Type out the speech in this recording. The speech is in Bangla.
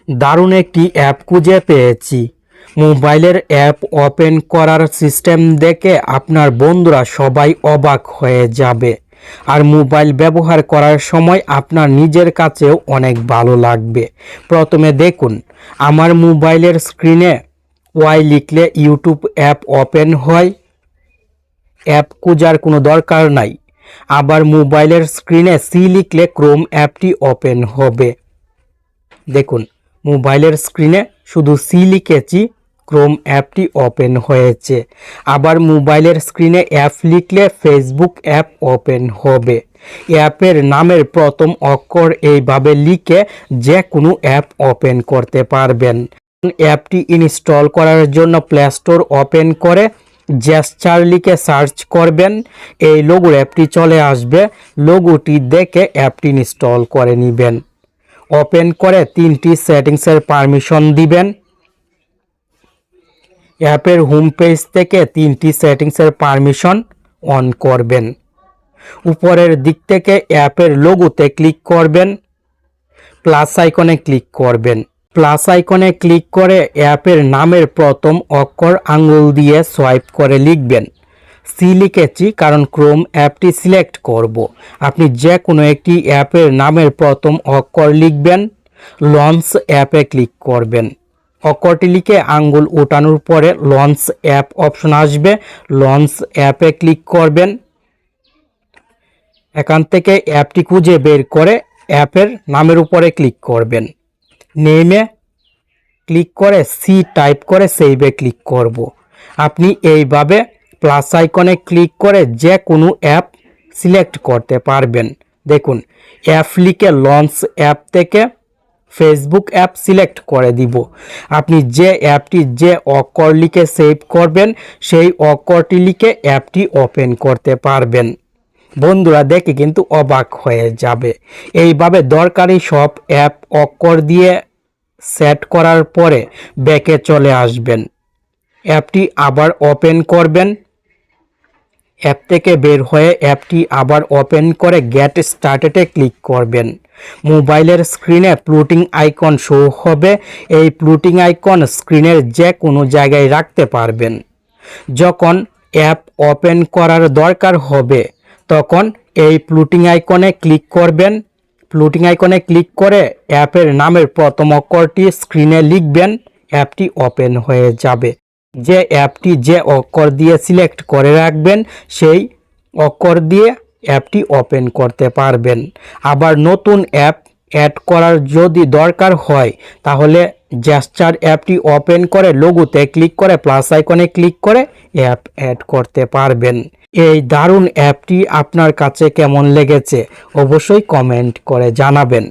দারুণ একটি অ্যাপ খুঁজে পেয়েছি। মোবাইলের অ্যাপ ওপেন করার সিস্টেম দেখে আপনার বন্ধুরা সবাই অবাক হয়ে যাবে। আর মোবাইল ব্যবহার করার সময় আপনার নিজের কাছেও অনেক ভালো লাগবে। প্রথমে দেখুন, আমার মোবাইলের স্ক্রিনে ওয়াই লিখলে ইউটিউব অ্যাপ ওপেন হয়। অ্যাপ খোঁজার কোনো দরকার নাই। আবার মোবাইলের স্ক্রিনে সি লিখলে ক্রোম অ্যাপটি ওপেন হবে। দেখুন, মোবাইলের স্ক্রিনে শুধু সি লিখেছি, ক্রোম অ্যাপটি ওপেন হয়েছে। আবার মোবাইলের স্ক্রিনে অ্যাপ লিখলে ফেসবুক অ্যাপ ওপেন হবে। অ্যাপের নামের প্রথম অক্ষর এইভাবে লিখে যে কোনো অ্যাপ ওপেন করতে পারবেন। অ্যাপটি ইনস্টল করার জন্য প্লে স্টোর ওপেন করে জেস্টার লিখে সার্চ করবেন। এই লোগোর অ্যাপটি চলে আসবে। লোগোটি দেখে অ্যাপটি ইনস্টল করে নেবেন। ওপেন করে 3টি সেটিংসের পারমিশন দিবেন। অ্যাপের হোম পেজ থেকে 3টি সেটিংসের পারমিশন অন করবেন। উপরের দিক থেকে অ্যাপের লোগোতে ক্লিক করবেন, প্লাস আইকনে ক্লিক করবেন। প্লাস আইকনে ক্লিক করে অ্যাপের নামের প্রথম অক্ষর আঙুল দিয়ে সোয়াইপ করে লিখবেন। সি লিখেছি কারণ ক্রোম অ্যাপটি সিলেক্ট করব। আপনি যে কোনো একটি অ্যাপের নামের প্রথম অক্ষর লিখবেন। লঞ্চ অ্যাপে ক্লিক করবেন। অক্ষরটি লিখে আঙ্গুল ওঠানোর পরে লঞ্চ অ্যাপ অপশন আসবে। লঞ্চ অ্যাপে ক্লিক করবেন। এখান থেকে অ্যাপটি খুঁজে বের করে অ্যাপের নামের উপরে ক্লিক করবেন। নেমে ক্লিক করে সি টাইপ করে সেভে ক্লিক করব। আপনি এইভাবে প্লাস আইকনে ক্লিক করে যে কোনো অ্যাপ সিলেক্ট করতে পারবেন। দেখুন, অ্যাপ লিখে লঞ্চ অ্যাপ থেকে ফেসবুক অ্যাপ সিলেক্ট করে দিব। আপনি যে অ্যাপটি যে অক্ষর লিখে সেভ করবেন সেই অক্ষরটি লিখে অ্যাপটি ওপেন করতে পারবেন। বন্ধুরা দেখে কিন্তু অবাক হয়ে যাবে। এইভাবে দরকারি সব অ্যাপ অক্ষর দিয়ে সেট করার পরে ব্যাকে চলে আসবেন। অ্যাপটি আবার ওপেন করবেন। অ্যাপ থেকে বের হয়ে অ্যাপটি আবার ওপেন করে গেট স্টার্টেডে ক্লিক করবেন। মোবাইলের স্ক্রিনে প্লুটিং আইকন শো হবে। এই প্লুটিং আইকন স্ক্রিনের যে কোনো জায়গায় রাখতে পারবেন। যখন অ্যাপ ওপেন করার দরকার হবে তখন এই প্লুটিং আইকনে ক্লিক করবেন। প্লুটিং আইকনে ক্লিক করে অ্যাপের নামের প্রথম অক্ষরটি স্ক্রিনে লিখবেন। অ্যাপটি ওপেন হয়ে যাবে। যে অ্যাপটি যে অক্ষর দিয়ে সিলেক্ট করে রাখবেন সেই অক্ষর দিয়ে অ্যাপটি ওপেন করতে পারবেন। আবার নতুন অ্যাপ অ্যাড করার যদি দরকার হয় তাহলে জেস্টার অ্যাপটি ওপেন করে লোগোতে ক্লিক করে প্লাস আইকনে ক্লিক করে অ্যাপ অ্যাড করতে পারবেন। এই দারুণ অ্যাপটি আপনার কাছে কেমন লেগেছে অবশ্যই কমেন্ট করে জানাবেন।